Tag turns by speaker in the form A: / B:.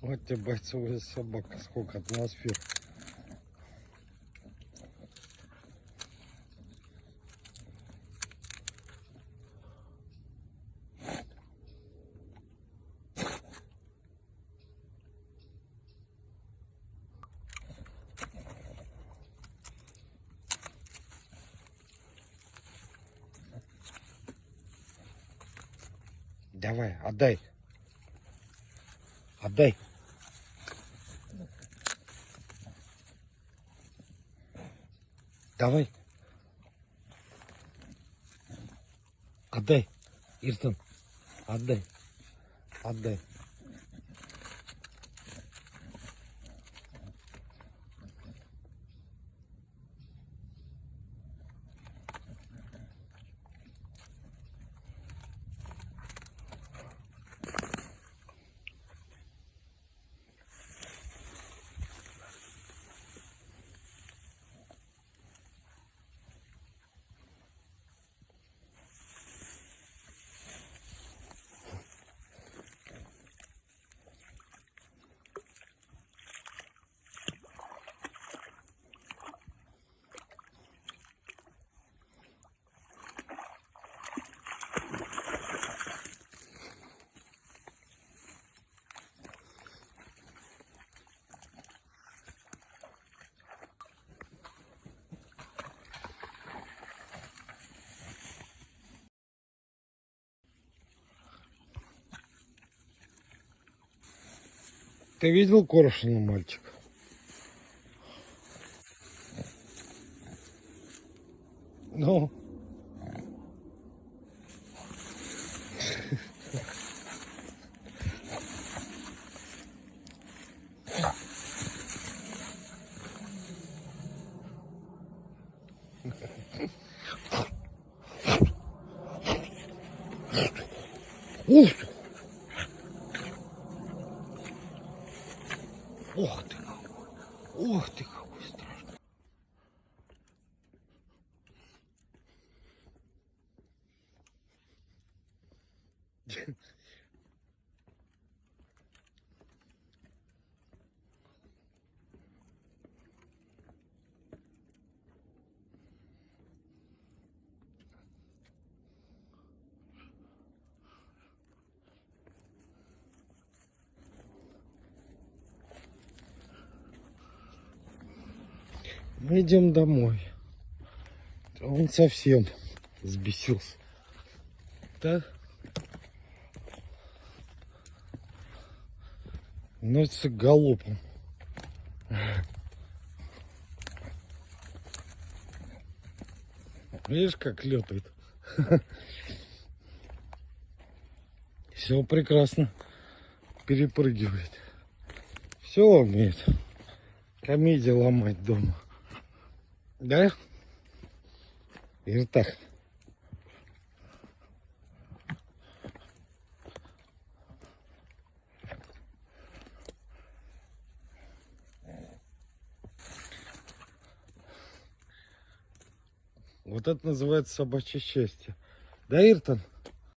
A: Вот тебе бойцовая собака, сколько атмосфер. Давай, отдай. Отдай. Давай. Отдай. Иртон. Отдай. Отдай. Ты видел Коршуна, мальчик? Ну. Ух ты! Ух ты какой! Ух ты какой страшный! Мы идем домой. Он совсем взбесился. Так? Носится галопом. Видишь, как летает? Все прекрасно перепрыгивает. Все умеет. Комедии ломать дома. Да? Иртах. Вот это называется собачье счастье. Да, Иртон?